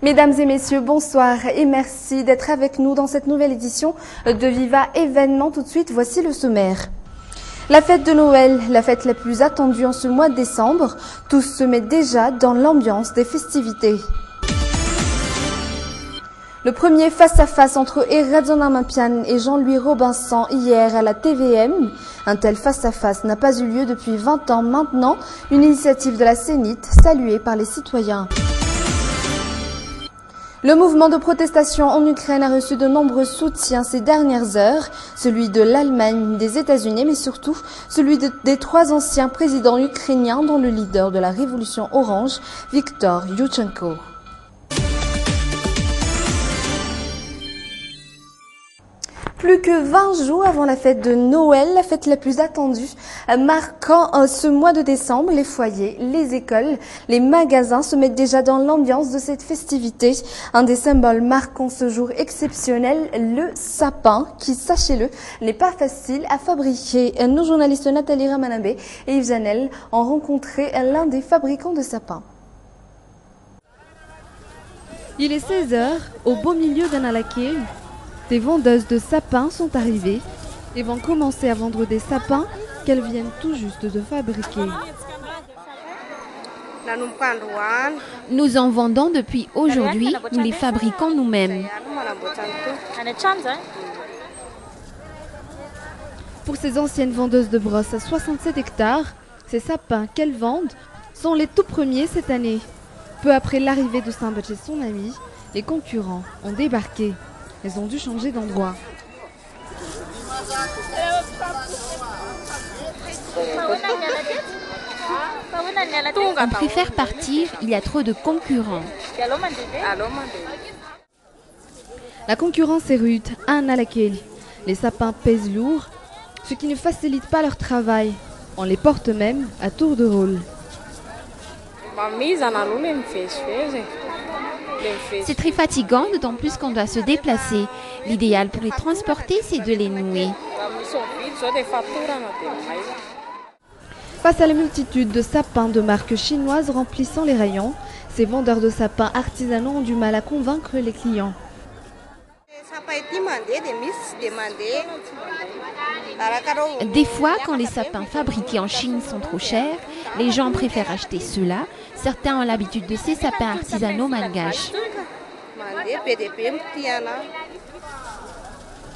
Mesdames et messieurs, bonsoir et merci d'être avec nous dans cette nouvelle édition de Viva Événement. Tout de suite, voici le sommaire. La fête de Noël, la fête la plus attendue en ce mois de décembre, tout se met déjà dans l'ambiance des festivités. Le premier face-à-face entre Erazona Mampian et Jean-Louis Robinson hier à la TVM. Un tel face-à-face n'a pas eu lieu depuis 20 ans maintenant, une initiative de la Sénite saluée par les citoyens. Le mouvement de protestation en Ukraine a reçu de nombreux soutiens ces dernières heures, celui de l'Allemagne, des États-Unis, mais surtout celui des 3 anciens présidents ukrainiens, dont le leader de la révolution orange, Viktor Yushchenko. Plus que 20 jours avant la fête de Noël, la fête la plus attendue, marquant ce mois de décembre, les foyers, les écoles, les magasins se mettent déjà dans l'ambiance de cette festivité. Un des symboles marquant ce jour exceptionnel, le sapin, qui, sachez-le, n'est pas facile à fabriquer. Nos journalistes Nathalie Ramanabé et Yves Janel ont rencontré l'un des fabricants de sapins. Il est 16h, au beau milieu d'un alaqué. Des vendeuses de sapins sont arrivées et vont commencer à vendre des sapins qu'elles viennent tout juste de fabriquer. Nous en vendons depuis aujourd'hui, nous les fabriquons nous-mêmes. Pour ces anciennes vendeuses de brosses à 67 hectares, ces sapins qu'elles vendent sont les tout premiers cette année. Peu après l'arrivée de Saint-Bach et son ami, les concurrents ont débarqué. Elles ont dû changer d'endroit. On préfère partir, il y a trop de concurrents. La concurrence est rude, un à laquelle les sapins pèsent lourd, ce qui ne facilite pas leur travail. On les porte même à tour de rôle. C'est très fatigant, d'autant plus qu'on doit se déplacer. L'idéal pour les transporter, c'est de les nouer. Face à la multitude de sapins de marques chinoises remplissant les rayons, ces vendeurs de sapins artisanaux ont du mal à convaincre les clients. Des fois, quand les sapins fabriqués en Chine sont trop chers, les gens préfèrent acheter ceux-là. Certains ont l'habitude de ces sapins artisanaux malgaches.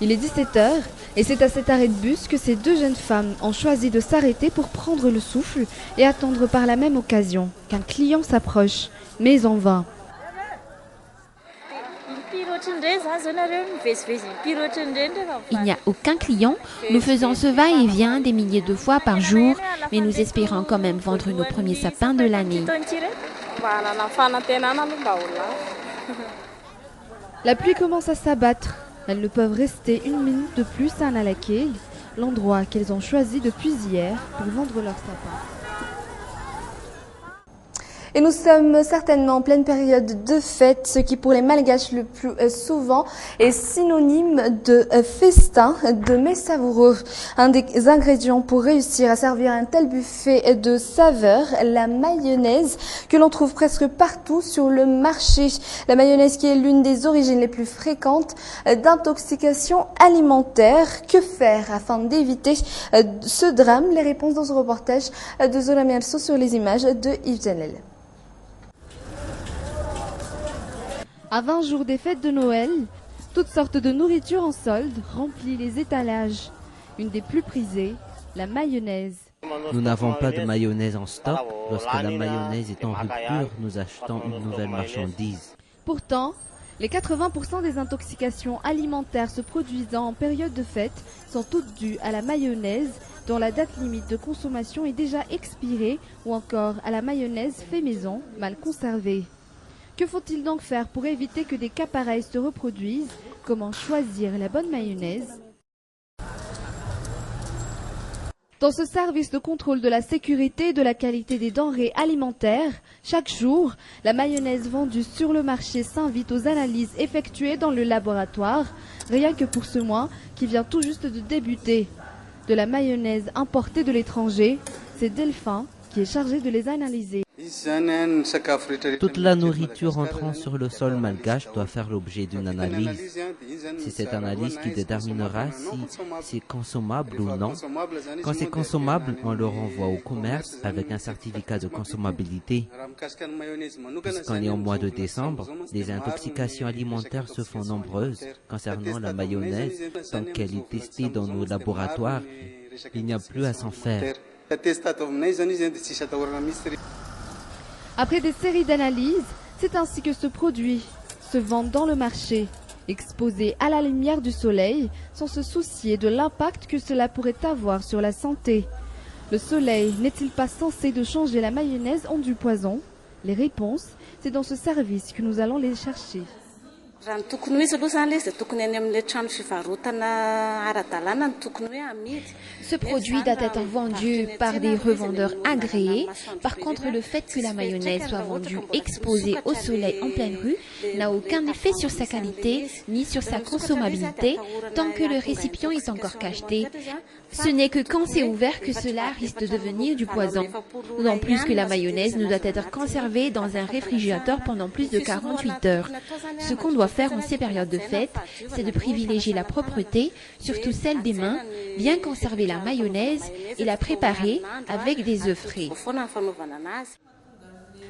Il est 17h et c'est à cet arrêt de bus que ces 2 jeunes femmes ont choisi de s'arrêter pour prendre le souffle et attendre par la même occasion qu'un client s'approche, mais en vain. Il n'y a aucun client. Nous faisons ce va-et-vient des milliers de fois par jour, mais nous espérons quand même vendre nos premiers sapins de l'année. La pluie commence à s'abattre. Elles ne peuvent rester 1 minute de plus à Nalakei, l'endroit qu'elles ont choisi depuis hier pour vendre leurs sapins. Et nous sommes certainement en pleine période de fête, ce qui pour les Malgaches le plus souvent est synonyme de festin, de mets savoureux. Un des ingrédients pour réussir à servir un tel buffet de saveurs, la mayonnaise, que l'on trouve presque partout sur le marché. La mayonnaise qui est l'une des origines les plus fréquentes d'intoxication alimentaire. Que faire afin d'éviter ce drame? Les réponses dans ce reportage de Zola Miamso sur les images de Yves Janel. À 20 jours des fêtes de Noël, toutes sortes de nourriture en solde remplissent les étalages. Une des plus prisées, la mayonnaise. Nous n'avons pas de mayonnaise en stock. Lorsque la mayonnaise est en rupture, nous achetons une nouvelle marchandise. Pourtant, les 80% des intoxications alimentaires se produisant en période de fête sont toutes dues à la mayonnaise, dont la date limite de consommation est déjà expirée, ou encore à la mayonnaise fait maison, mal conservée. Que faut-il donc faire pour éviter que des cas pareils se reproduisent? Comment choisir la bonne mayonnaise? Dans ce service de contrôle de la sécurité et de la qualité des denrées alimentaires, chaque jour, la mayonnaise vendue sur le marché s'invite aux analyses effectuées dans le laboratoire, rien que pour ce mois qui vient tout juste de débuter. De la mayonnaise importée de l'étranger, c'est Delphin qui est chargé de les analyser. Toute la nourriture entrant sur le sol malgache doit faire l'objet d'une analyse. C'est cette analyse qui déterminera si c'est consommable ou non. Quand c'est consommable, on le renvoie au commerce avec un certificat de consommabilité. Puisqu'on est au mois de décembre, les intoxications alimentaires se font nombreuses concernant la mayonnaise. Tant qu'elle est testée dans nos laboratoires, il n'y a plus à s'en faire. Après des séries d'analyses, c'est ainsi que ce produit se vend dans le marché, exposé à la lumière du soleil, sans se soucier de l'impact que cela pourrait avoir sur la santé. Le soleil n'est-il pas censé de changer la mayonnaise en du poison? Les réponses, c'est dans ce service que nous allons les chercher. Ce produit doit être vendu par des revendeurs agréés. Par contre, le fait que la mayonnaise soit vendue exposée au soleil en pleine rue n'a aucun effet sur sa qualité ni sur sa consommabilité tant que le récipient est encore cacheté. Ce n'est que quand c'est ouvert que cela risque de devenir du poison. D'autant plus que la mayonnaise ne doit être conservée dans un réfrigérateur pendant plus de 48 heures. Ce qu'on doit faire en ces périodes de fête, c'est de privilégier la propreté, surtout celle des mains, bien conserver la mayonnaise et la préparer avec des œufs frais.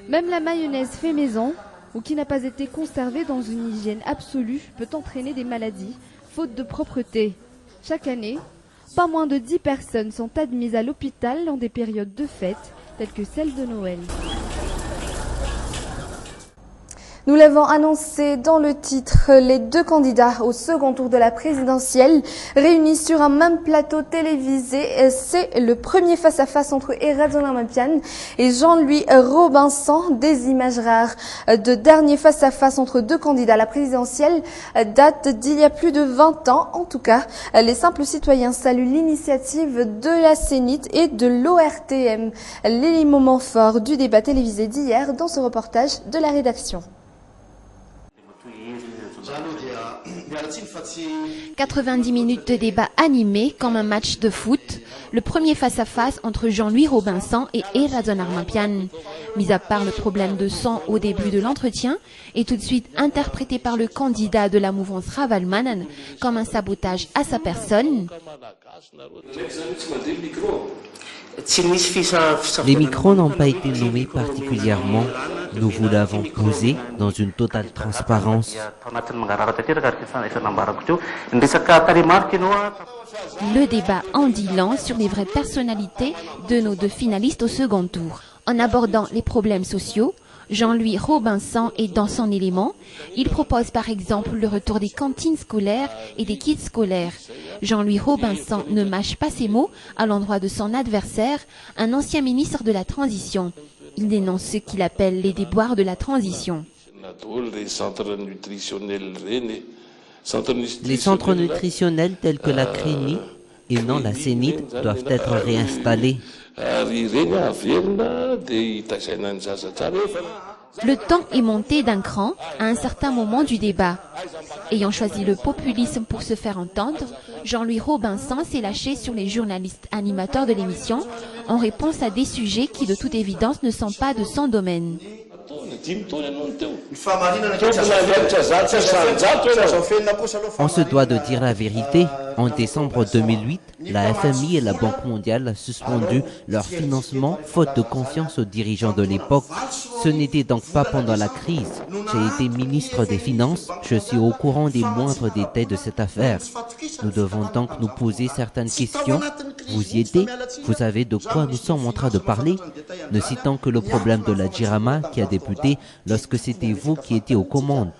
Même la mayonnaise fait maison, ou qui n'a pas été conservée dans une hygiène absolue, peut entraîner des maladies, faute de propreté. Chaque année, pas moins de 10 personnes sont admises à l'hôpital dans des périodes de fête, telles que celle de Noël. Nous l'avons annoncé dans le titre, les deux candidats au second tour de la présidentielle réunis sur un même plateau télévisé. C'est le premier face-à-face entre Eradjon Armampian et Jean-Louis Robinson. Des images rares de dernier face-à-face entre deux candidats à la présidentielle datent d'il y a plus de 20 ans. En tout cas, les simples citoyens saluent l'initiative de la CENIT et de l'ORTM. Les moments forts du débat télévisé d'hier dans ce reportage de la rédaction. 90 minutes de débat animé comme un match de foot. Le premier face-à-face entre Jean-Louis Robinson et Eradjon Armampian. Mis à part le problème de son au début de l'entretien, est tout de suite interprété par le candidat de la mouvance Ravalman comme un sabotage à sa personne. Les micros n'ont pas été nommés particulièrement. Nous vous l'avons posé dans une totale transparence. Le débat en dit long sur les vraies personnalités de nos deux finalistes au second tour. En abordant les problèmes sociaux, Jean-Louis Robinson est dans son élément. Il propose par exemple le retour des cantines scolaires et des kits scolaires. Jean-Louis Robinson ne mâche pas ses mots à l'endroit de son adversaire, un ancien ministre de la Transition. Il dénonce ce qu'il appelle les déboires de la transition. Les centres nutritionnels tels que la CRENI et non la CENIT doivent être réinstallés. Le temps est monté d'un cran à un certain moment du débat. Ayant choisi le populisme pour se faire entendre, Jean-Louis Robinson s'est lâché sur les journalistes animateurs de l'émission en réponse à des sujets qui de toute évidence ne sont pas de son domaine. On se doit de dire la vérité. En décembre 2008, la FMI et la Banque mondiale ont suspendu leur financement faute de confiance aux dirigeants de l'époque. Ce n'était donc pas pendant la crise. J'ai été ministre des Finances. Je suis au courant des moindres détails de cette affaire. Nous devons donc nous poser certaines questions. Vous y étiez? Vous savez de quoi nous sommes en train de parler? Ne citant que le problème de la Jirama qui a débuté lorsque c'était vous qui étiez aux commandes.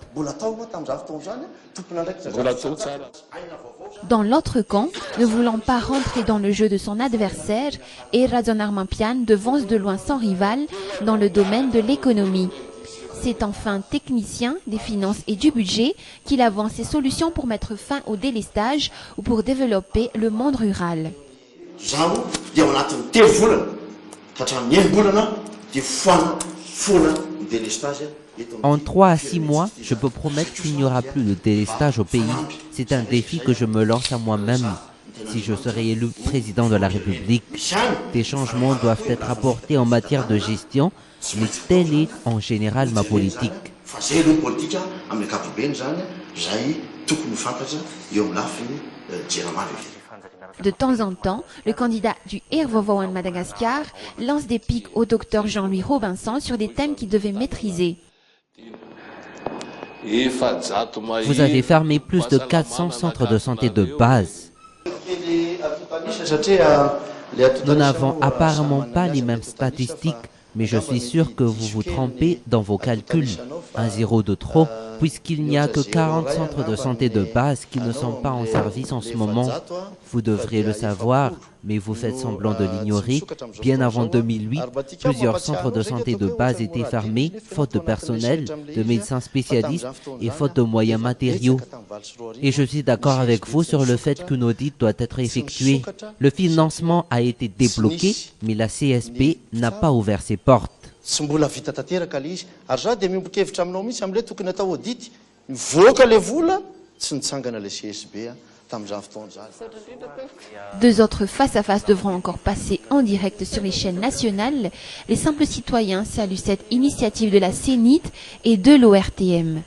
Dans l'autre camp, ne voulant pas rentrer dans le jeu de son adversaire, Eradjon Armampian devance de loin son rival dans le domaine de l'économie. C'est enfin technicien des finances et du budget qu'il avance ses solutions pour mettre fin au délestage ou pour développer le monde rural. En 3 à 6 mois, je peux promettre qu'il n'y aura plus de délestage au pays. C'est un défi que je me lance à moi-même. si je serai élu président de la République. Des changements doivent être apportés en matière de gestion, mais telle est en général ma politique. De temps en temps, le candidat du RVVOAN Madagascar lance des pics au docteur Jean-Louis Robinson sur des thèmes qu'il devait maîtriser. Vous avez fermé plus de 400 centres de santé de base. Nous n'avons apparemment pas les mêmes statistiques, mais je suis sûr que vous vous trompez dans vos calculs. Un zéro de trop, puisqu'il n'y a que 40 centres de santé de base qui ne sont pas en service en ce moment. Vous devriez le savoir, mais vous faites semblant de l'ignorer. Bien avant 2008, plusieurs centres de santé de base étaient fermés, faute de personnel, de médecins spécialistes et faute de moyens matériaux. Et je suis d'accord avec vous sur le fait qu'une audit doit être effectuée. Le financement a été débloqué, mais la CSP n'a pas ouvert ses portes. Tsy mbola vita tanteraka ilay izy ary za dia miombon-kevitra aminao mihitsy amin'ilay tokony atao audity mivoaka ilay vola tsy nitsangana ilay CSB tamin'izany fotoana izany. Deux autres face-à-face devront encore passer en direct sur les chaînes nationales. Les simples citoyens saluent cette initiative de la CENIT et de l'ORTM.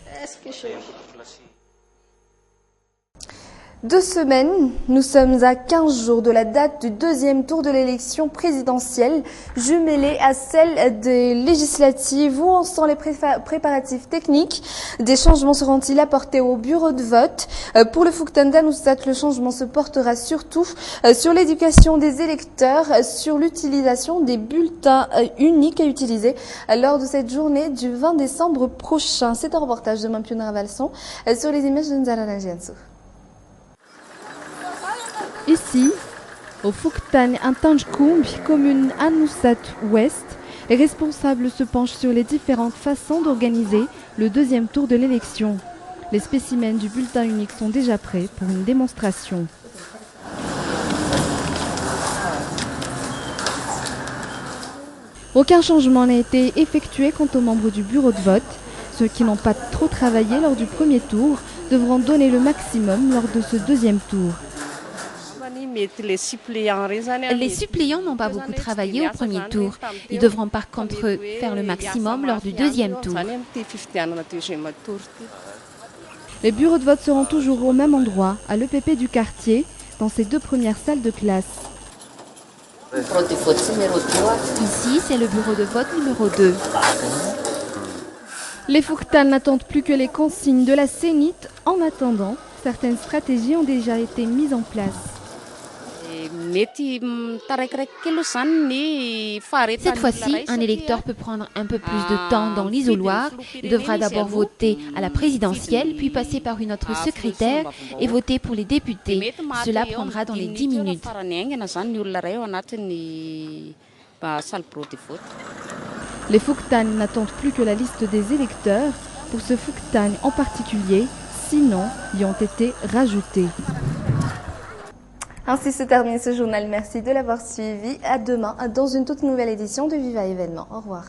2 semaines, nous sommes à 15 jours de la date du deuxième tour de l'élection présidentielle, jumelée à celle des législatives. Où en sont les préparatifs techniques? Des changements seront-ils apportés au bureau de vote? Pour le Fouktan d'Anoussat, le changement se portera surtout sur l'éducation des électeurs, sur l'utilisation des bulletins uniques à utiliser lors de cette journée du 20 décembre prochain. C'est un reportage de Mampiona Valson sur les images de Nzara Jiansou. Ici, au Fouktan Intanjkoumbi, commune Anoussat Ouest, les responsables se penchent sur les différentes façons d'organiser le deuxième tour de l'élection. Les spécimens du bulletin unique sont déjà prêts pour une démonstration. Aucun changement n'a été effectué quant aux membres du bureau de vote. Ceux qui n'ont pas trop travaillé lors du premier tour devront donner le maximum lors de ce deuxième tour. Les suppléants n'ont pas beaucoup travaillé au premier tour. Ils devront par contre faire le maximum lors du deuxième tour. Les bureaux de vote seront toujours au même endroit, à l'EPP du quartier, dans ces 2 premières salles de classe. Ici, c'est le bureau de vote numéro 2. Les Fouktan n'attendent plus que les consignes de la CENIT. En attendant, certaines stratégies ont déjà été mises en place. Cette fois-ci, un électeur peut prendre un peu plus de temps dans l'isoloir. Il devra d'abord voter à la présidentielle, puis passer par une autre secrétaire et voter pour les députés. Cela prendra dans les 10 minutes. Les Fouktan n'attendent plus que la liste des électeurs. Pour ce Fouktan en particulier, 6 noms y ont été rajoutés. Ainsi se termine ce journal. Merci de l'avoir suivi. À demain dans une toute nouvelle édition de Viva Événement. Au revoir.